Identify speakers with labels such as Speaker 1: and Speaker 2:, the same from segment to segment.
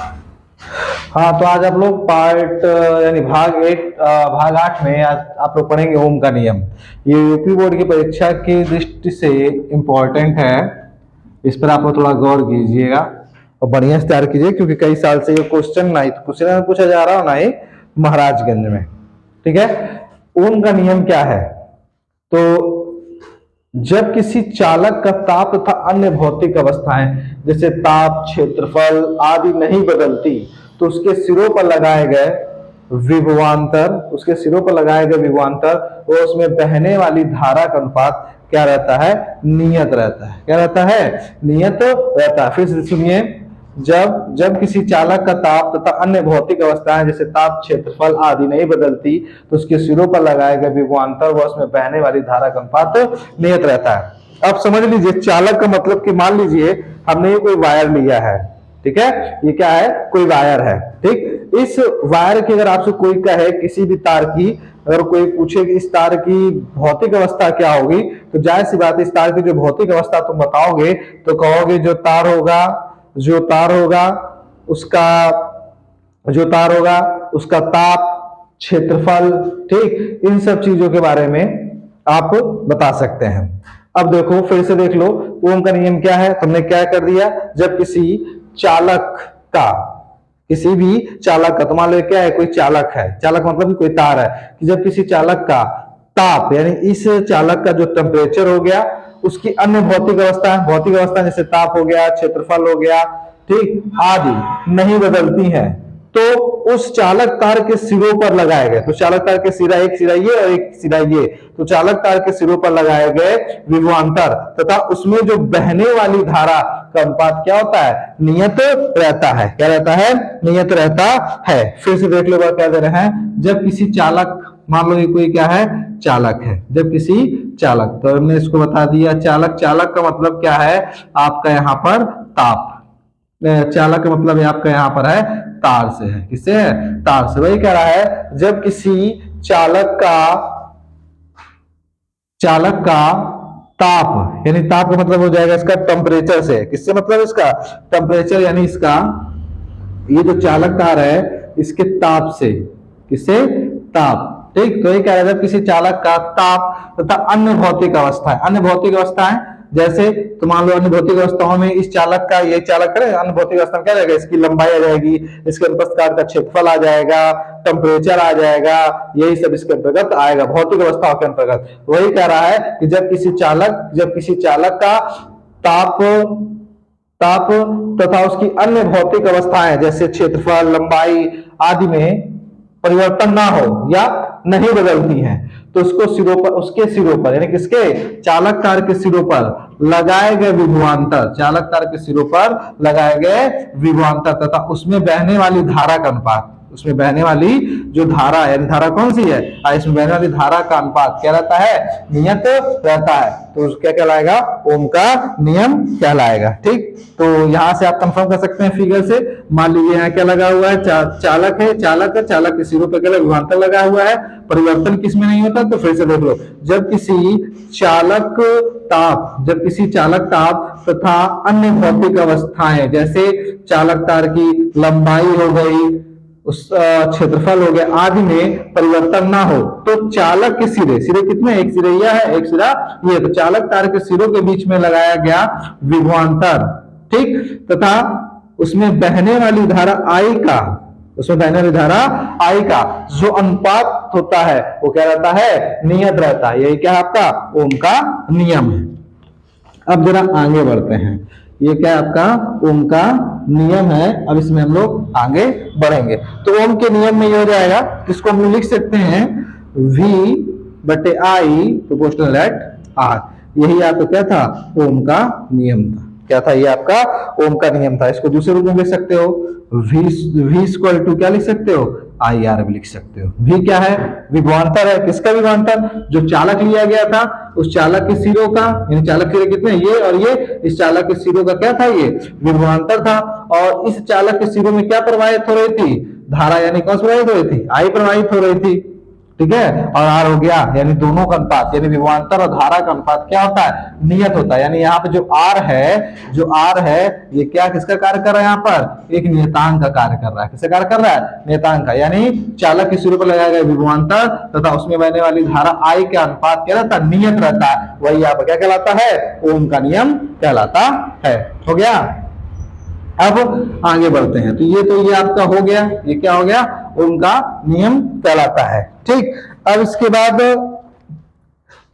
Speaker 1: हाँ, तो आज आप लोग पार्ट यानी भाग 8 में आज आप लोग पढ़ेंगे ओम का नियम। ये यूपी बोर्ड की परीक्षा की दृष्टि से इम्पोर्टेंट है। इस पर आप लोग थोड़ा गौर कीजिएगा और बढ़िया से तैयार कीजिए, क्योंकि कई साल से ये क्वेश्चन ना ही कुशीनगर में पूछा जा रहा हो, ना ही महाराजगंज में। ठीक है, ओम का नियम क्या है? तो जब किसी चालक का ताप तथा अन्य भौतिक अवस्थाएं जैसे ताप, क्षेत्रफल आदि नहीं बदलती, तो उसके सिरों पर लगाए गए विभवांतर और उसमें बहने वाली धारा का अनुपात क्या रहता है? नियत रहता है। क्या रहता है? नियत रहता है। फिर से सुनिए, जब जब किसी चालक का ताप तथा अन्य भौतिक अवस्थाएं जैसे ताप, क्षेत्रफल आदि नहीं बदलती, तो उसके सिरों पर लगाए गए विभवांतर व उसमें बहने वाली धारा का अनुपात नियत रहता है। अब समझ लीजिए, चालक का मतलब कि मान लीजिए हमने ये कोई वायर लिया है। ठीक है, ये क्या है? कोई वायर है। ठीक, इस वायर की अगर आपसे कोई कहे किसी भी तार की, अगर कोई पूछे कि इस तार की भौतिक अवस्था क्या होगी, तो जाहिर सी बात है इस तार की जो भौतिक अवस्था तुम बताओगे तो कहोगे जो तार होगा उसका ताप, क्षेत्रफल, ठीक, इन सब चीजों के बारे में आप बता सकते हैं। अब देखो, फिर से देख लो, ओम का नियम क्या है? हमने क्या कर दिया, जब किसी चालक का, किसी भी चालक का, तो मान लो क्या है, कोई चालक है, चालक मतलब कोई तार है, कि जब किसी चालक का ताप यानी इस चालक का जो टेम्परेचर हो गया, उसकी अन्य भौतिक अवस्था जैसे ताप हो गया, क्षेत्रफल हो गया, ठीक, आदि नहीं बदलती हैं, तो उस चालक तार के सिरों पर लगाए गए, तो चालक तार के सिरा, एक सिरा ये और एक सिरा ये, तो चालक तार के सिरों पर लगाए गए विभवांतर तथा उसमें जो बहने वाली धारा का अनुपात क्या होता है? नियत रहता है। क्या रहता है? नियत रहता है। फिर से देख लो क्या दे रहे हैं, जब किसी चालक, मान लो ये कोई क्या है? चालक है। जब किसी चालक, तो हमने इसको बता दिया, चालक का मतलब क्या है आपका यहाँ पर? ताप। चालक का मतलब आपका यहाँ पर है तार से है। किससे है? तार से। वही कह रहा है, जब किसी चालक का ताप, यानी ताप का मतलब हो जाएगा इसका टेम्परेचर से। किससे मतलब? इसका टेम्परेचर, यानी इसका ये जो चालक तार है इसके ताप से। किससे? ताप। ठीक, तो ये कह रहा है, जब किसी चालक का ताप तथा अन्य भौतिक अवस्थाएं जैसे, तो मान लो अन्य भौतिक अवस्थाओं में इस चालक का, ये चालक है, अन्य भौतिक अवस्था में क्या रहेगा? इसकी लंबाई आ जाएगी, इसके अनुप्रस्थ काट का क्षेत्रफल आ जाएगा, टेम्परेचर आ जाएगा, यही सब इसके अंतर्गत आएगा, भौतिक अवस्थाओं के अंतर्गत। वही कह रहा है कि जब किसी चालक का ताप तथा उसकी अन्य भौतिक अवस्थाएं जैसे क्षेत्रफल, लंबाई आदि में परिवर्तन ना हो या नहीं बदलती हैं, तो उसके सिरों पर यानी किसके? चालक तार के सिरों पर लगाए गए विभवांतर तथा उसमें बहने वाली धारा का अनुपात, उसमें बहने वाली जो धारा, यानी धारा कौन सी है? इसमें बहने वाली धारा का अनुपात क्या रहता है? नियत रहता है। तो क्या कहलाएगा? ओम का नियम कहलाएगा। ठीक, तो यहां से आप कंफर्म कर सकते हैं फिगर से। मान लीजिए यहाँ क्या लगा हुआ है? चालक है, चालक के सिरों पर क्या विभवांतर लगा हुआ है, परिवर्तन किसमें नहीं होता। तो फिर से देख लो, जब किसी चालक ताप तथा अन्य भौतिक अवस्थाएं जैसे चालक तार की लंबाई हो गई, उस क्षेत्रफल हो गया आदि में परिवर्तन ना हो, तो चालक के सिरे कितने? एक सिरा यह है, एक सिरा ये, तो चालक तार के सिरों के बीच में लगाया गया विभवांतर, ठीक, तथा उसमें बहने वाली धारा आई का जो अनुपात होता है वो क्या रहता है? नियत रहता है। यही क्या है आपका? ओम का नियम है। अब जरा आगे बढ़ते हैं। ये क्या आपका? ओम का नियम है। अब इसमें हम लोग आगे बढ़ेंगे। तो ओम के नियम में ये हो जाएगा, इसको हम लोग लिख सकते हैं V/I प्रोपोर्शनल एट R। यही आपका क्या था? ओम का नियम था। क्या था? ये आपका ओम का नियम था। इसको दूसरे रूप में लिख सकते हो, V इक्वल टू क्या लिख सकते हो? IR भी लिख सकते हो। V क्या है? विभवांतर है। किसका विभवांतर? जो चालक लिया गया था उस चालक के सिरों का, यानी चालक सिरे कितने? ये और ये, इस चालक के सिरों का क्या था? ये विभवांतर था। और इस चालक के सिरों में क्या प्रवाहित हो रही थी? धारा, यानी कौन प्रवाहित हो रही थी? I प्रवाहित हो रही थी। ठीक है, और आर हो गया, यानी दोनों का अनुपात, यानी विभवांतर और धारा का अनुपात क्या होता है, नियत होता है। यानी यहाँ पे जो आर है ये क्या किसका कार्य कर रहा है, यहाँ पर एक नियतांक का कार्य कर रहा है। किसका कार्य कर रहा है, नियतांक का। यानी चालक के सिरे पर लगाया गया विभवांतर तथा उसमें बहने वाली धारा आई का अनुपात क्या रहता है, नियत रहता है। वही यहाँ पर क्या कहलाता है, ओम का नियम कहलाता है। हो गया। अब आगे बढ़ते हैं। तो ये आपका हो गया, ये क्या हो गया, ओम का नियम कहलाता है। ठीक, अब इसके बाद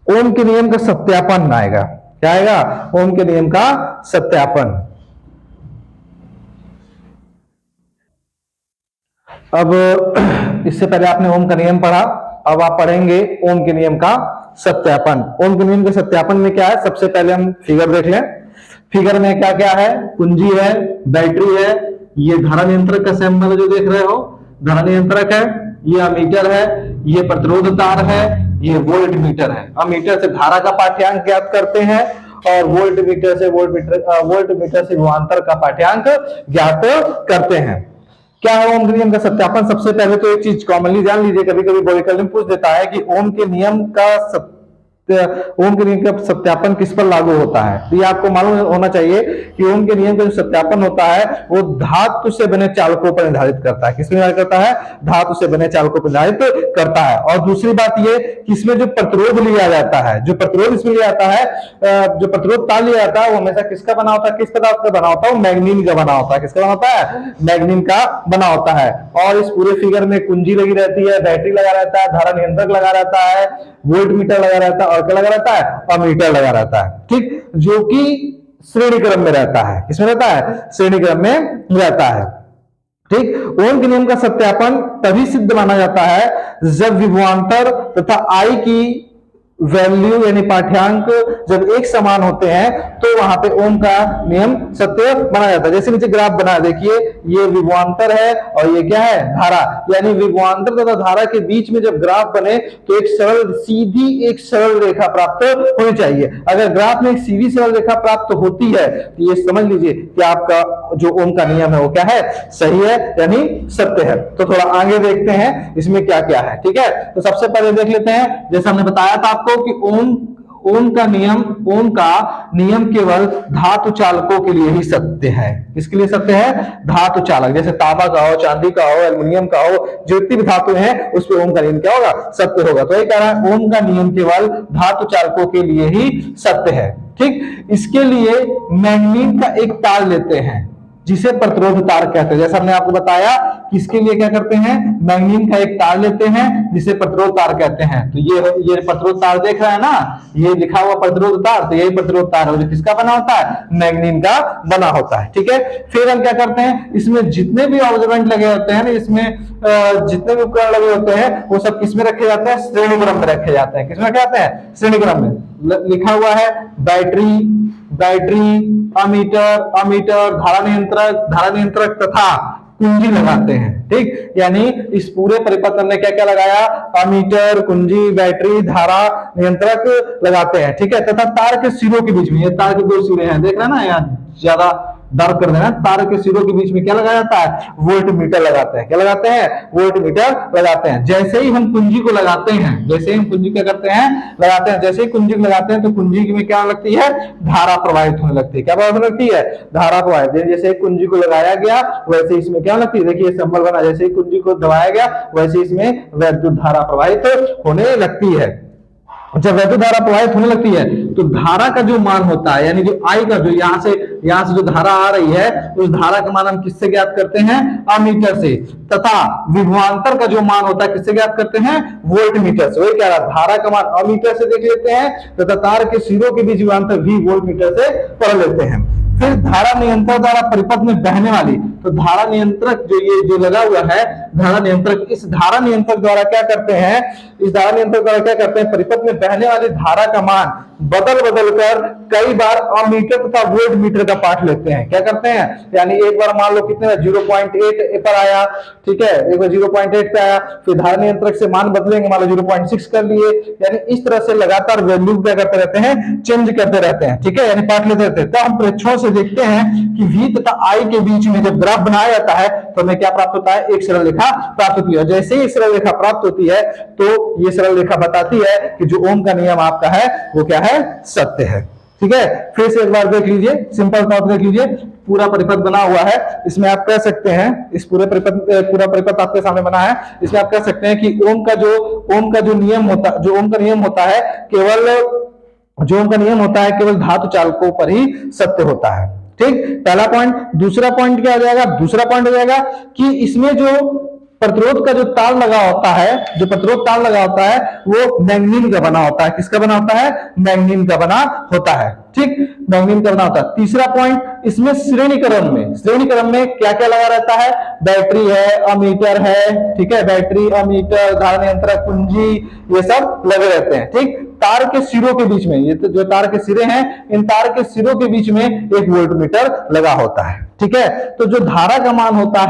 Speaker 1: ओम के नियम का सत्यापन आएगा। क्या आएगा, ओम के नियम का सत्यापन। अब इससे पहले आपने ओम का नियम पढ़ा, अब आप पढ़ेंगे ओम के नियम का सत्यापन। ओम के नियम के सत्यापन में क्या है, सबसे पहले हम फिगर देख लें। फिगर में क्या क्या है, कुंजी है, बैटरी है, ये धारा नियंत्रक का सैंपल जो देख रहे हो, धारा नियंत्रक है, ये अमीटर है, ये प्रतिरोध तार है, ये वोल्ट मीटर है। अमीटर से धारा का पाठ्यांक ज्ञात करते हैं और वोल्ट मीटर से विभवांतर का पाठ्यांक ज्ञात करते हैं। क्या है ओम के नियम का सत्यापन। सबसे पहले तो एक चीज कॉमनली जान लीजिए, कभी कभी बोरिकल में पूछ देता है कि ओम के नियम का सत्यापन किस पर लागू होता है। तो ये आपको मालूम होना चाहिए कि ओम के नियम का जो सत्यापन होता है वो धातु से बने चालकों पर निर्धारित करता है। किस पर निर्धारित करता है, धातु से बने चालकों पर निर्धारित करता है। और दूसरी बात ये कि इसमें जो प्रतिरोध लिया जाता है, जो प्रतिरोध इसमें लिया जाता है, जो प्रतिरोध तार लिया जाता है वो हमेशा किसका बना होता है, किस पदार्थ का बना होता है, वो मैग्नीन का बना होता है। किसका बना होता है, मैग्नीन का बना होता है। और इस पूरे फिगर में कुंजी लगी रहती है, बैटरी लगा रहता है, धारा नियंत्रक लगा रहता है, वोल्ट मीटर लगा रहता है, और क्या लगा रहता है, अमीटर लगा रहता है। ठीक, जो कि श्रेणी क्रम में रहता है। किसमें रहता है, श्रेणी क्रम में रहता है। ठीक, ओम के नियम का सत्यापन तभी सिद्ध माना जाता है जब विभवांतर तथा आई की वैल्यू यानी पाठ्यांक जब एक समान होते हैं तो वहां पे ओम का नियम सत्य माना जाता है। जैसे नीचे ग्राफ बना देखिए, ये विभवांतर है और ये क्या है, धारा। यानी विभवांतर तथा धारा के बीच में जब ग्राफ बने तो एक सरल रेखा प्राप्त होनी चाहिए। अगर ग्राफ में एक सीधी सरल रेखा प्राप्त होती है तो ये समझ लीजिए कि आपका जो ओम का नियम है वो क्या है, सही है यानी सत्य है। तो थोड़ा आगे देखते हैं इसमें क्या क्या है। ठीक है, तो सबसे पहले देख लेते हैं, जैसा हमने बताया था कि ओम का नियम केवल धातु चालकों के लिए ही सत्य है। किसके लिए सत्य है, धातु चालक, जैसे तांबा का हो, चांदी का हो, एल्युमिनियम का हो, जो भी धातु है उस पर ओम का नियम क्या होगा, सत्य होगा। तो ये कह रहा है ओम का नियम केवल धातु चालकों के लिए ही सत्य है। ठीक, इसके लिए मैग्नीन का एक तार लेते हैं जिसे प्रतिरोध तार कहते हैं। जैसा हमने आपको बताया कि इसके लिए क्या करते हैं, मैग्नीन का एक तार लेते हैं जिसे प्रतिरोध तार कहते हैं। तो ये प्रतिरोध तार देख रहा है ना, ये लिखा हुआ प्रतिरोध तार, तो यही प्रतिरोध तार है जो किसका बना होता है, मैग्नीन का बना होता है। ठीक है, फिर हम क्या करते हैं, इसमें जितने भी ऑब्जर्वेंट लगे होते हैं, इसमें जितने भी उपकरण लगे होते हैं वो सब किसमें रखे जाते हैं, श्रेणी क्रम में रखे जाते हैं। किसमें रखे जाते हैं, श्रेणी क्रम में। लिखा हुआ है बैटरी, अमीटर, धारा नियंत्रक तथा कुंजी लगाते हैं। ठीक, यानी इस पूरे परिपथ में क्या क्या लगाया, अमीटर, कुंजी, बैटरी, धारा नियंत्रक लगाते हैं। ठीक है, तथा तार के सिरों के बीच में, ये तार के दो सिरे हैं, देख रहे हैं ना, यहाँ ज्यादा डार्क कर देना, तार के सिरों के बीच में क्या लगाया जाता है, वोल्ट मीटर लगाते हैं। क्या लगाते हैं, वोल्ट मीटर लगाते हैं। जैसे ही हम कुंजी को लगाते हैं, जैसे ही हम कुंजी क्या करते हैं, लगाते हैं, जैसे ही कुंजी को लगाते हैं तो कुंजी में क्या लगती है, धारा प्रवाहित होने लगती है। क्या प्रवाहित होने लगती है, धारा प्रवाहित। जैसे कुंजी को लगाया गया वैसे इसमें क्या लगती है, देखिए संबल बना, जैसे ही कुंजी को दबाया गया वैसे इसमें वैद्युत धारा प्रवाहित होने लगती है। जब वैद्युत धारा प्रवाहित होने लगती है तो धारा का जो मान होता है, यानी जो आई का, जो यहाँ से जो धारा आ रही है उस धारा का मान हम किससे ज्ञात करते हैं, अमीटर से। तथा विभवांतर का जो मान होता है किससे ज्ञात करते हैं, वोल्ट मीटर से। वही कह रहा, धारा का मान अमीटर से देख लेते हैं तथा तार के सिरों के बीच विभवांतर भी वोल्ट मीटर से पढ़ लेते हैं। फिर धारा नियंत्रक द्वारा परिपथ में बहने वाली, तो धारा नियंत्रक जो लगा हुआ है, धारा नियंत्रक, इस धारा नियंत्रक द्वारा क्या करते हैं, परिपथ में बहने वाली धारा का मान बदल बदल कर कई बार अमीटर तथा वोल्ट मीटर का पाठ लेते हैं। क्या करते हैं, यानी एक बार मान लो कितने 0.8 पर आया, ठीक है, एक बार 0.8 पे आया, फिर धारा नियंत्रक से मान बदलेंगे, मान लो 0.6 कर लिए, यानी इस तरह से लगातार वैल्यू क्या करते रहते हैं, चेंज करते रहते हैं, ठीक है, यानी पाठ लेते रहते हैं। तो हम प्रेक्षणों से देखते हैं कि V तथा I के बीच में जब ग्राफ बनाया जाता है तो हमें क्या प्राप्त होता है, एक सरल रेखा प्राप्त होती है। जैसे ही सरल रेखा प्राप्त होती है तो ये सरल रेखा बताती है कि जो ओम का नियम आपका है वो क्या है, सत्य है। ठीक है, फिर से एक बार देख लीजिए, सिंपल तौर देख लीजिए, पूरा परिपथ बना हुआ है, इसमें आप कह सकते हैं, इस पूरा परिपथ आपके सामने बना है, इसमें आप कह सकते हैं कि ओम का जो नियम होता, जो ओम का नियम होता है केवल धातु चालकों पर ही सत्य होता है। ठीक, पहला पॉइंट। दूसरा पॉइंट क्या हो जाएगा, दूसरा पॉइंट हो जाएगा कि इसमें जो प्रतिरोध का जो ताल लगा होता है, जो प्रतिरोध ताल लगा होता है वो मैंगनीन का बना होता है। किसका बना होता है, मैंगनीन का बना होता है। ठीक, मैंगनीन का बना होता है। तीसरा पॉइंट, इसमें श्रेणी क्रम में क्या क्या लगा रहता है, बैटरी है, अमीटर है, ठीक है, बैटरी, अमीटर, धारा नियंत्रक कुंजी, ये सब लगे रहते हैं। ठीक, तार के सिरों के बीच में, ये तो जो तार के सिरे हैं, इन तार के सिरों के बीच में एक वोल्टमीटर लगा होता है। ठीक है, तो जो धारा का मान होता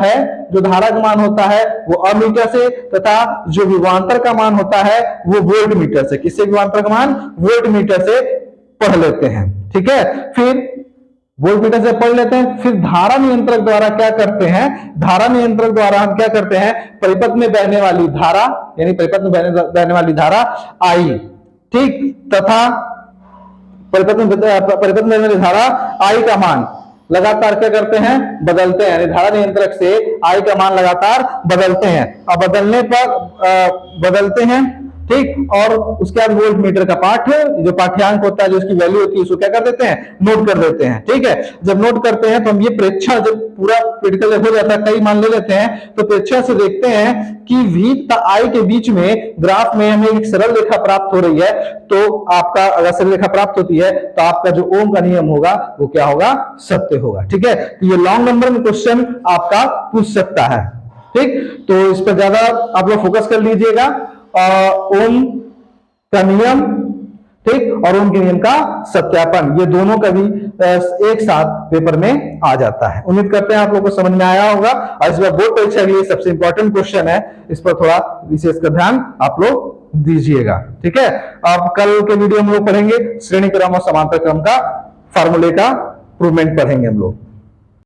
Speaker 1: है वो अमीटर से, तथा जो विभवांतर का मान होता है वो वोल्टमीटर से। किससे विभवांतर का मान, वोल्टमीटर से पढ़ लेते हैं। ठीक है, फिर वोल्टमीटर से पढ़ लेते हैं, फिर धारा नियंत्रक द्वारा क्या करते हैं, धारा नियंत्रक द्वारा हम क्या करते हैं, परिपथ में बहने वाली धारा, यानी परिपथ में बहने वाली धारा आई, ठीक, तथा परिपथ में बहने वाली धारा आई का मान लगातार क्या करते हैं, बदलते हैं, यानी धारा नियंत्रक से आई का मान लगातार बदलते हैं। अब बदलने पर बदलते हैं, ठीक, और उसके बाद वोल्ट मीटर का पाठ, जो पाठ्यांक होता है, जो उसकी वैल्यू होती है, उसको क्या कर देते हैं, नोट कर देते हैं। ठीक है, जब नोट करते हैं तो हम ये प्रेक्षण, जब पूरा क्रिटिकल हो जाता है, कई मान ले लेते हैं, तो प्रेक्षण से देखते हैं कि V तथा I के बीच में ग्राफ में हमें एक सरल रेखा प्राप्त हो रही है। तो आपका अगर सरल रेखा प्राप्त होती है तो आपका जो ओम का नियम होगा वो क्या होगा, सत्य होगा। ठीक है, तो ये लॉन्ग नंबर में क्वेश्चन आपका पूछ सकता है। ठीक, तो इस पर ज्यादा आप लोग फोकस कर लीजिएगा। ओम का नियम, ठीक, और ओम के नियम का सत्यापन, ये दोनों का भी एक साथ पेपर में आ जाता है। उम्मीद करते हैं आप लोगों को समझ में आया होगा, और इस बार बोर्ड परीक्षा के लिए सबसे इंपॉर्टेंट क्वेश्चन है, इस पर थोड़ा विशेष का ध्यान आप लोग दीजिएगा। ठीक है, अब कल के वीडियो में हम लोग पढ़ेंगे श्रेणी क्रम और समांतर क्रम का फार्मूले का प्रूवमेंट पढ़ेंगे हम लोग।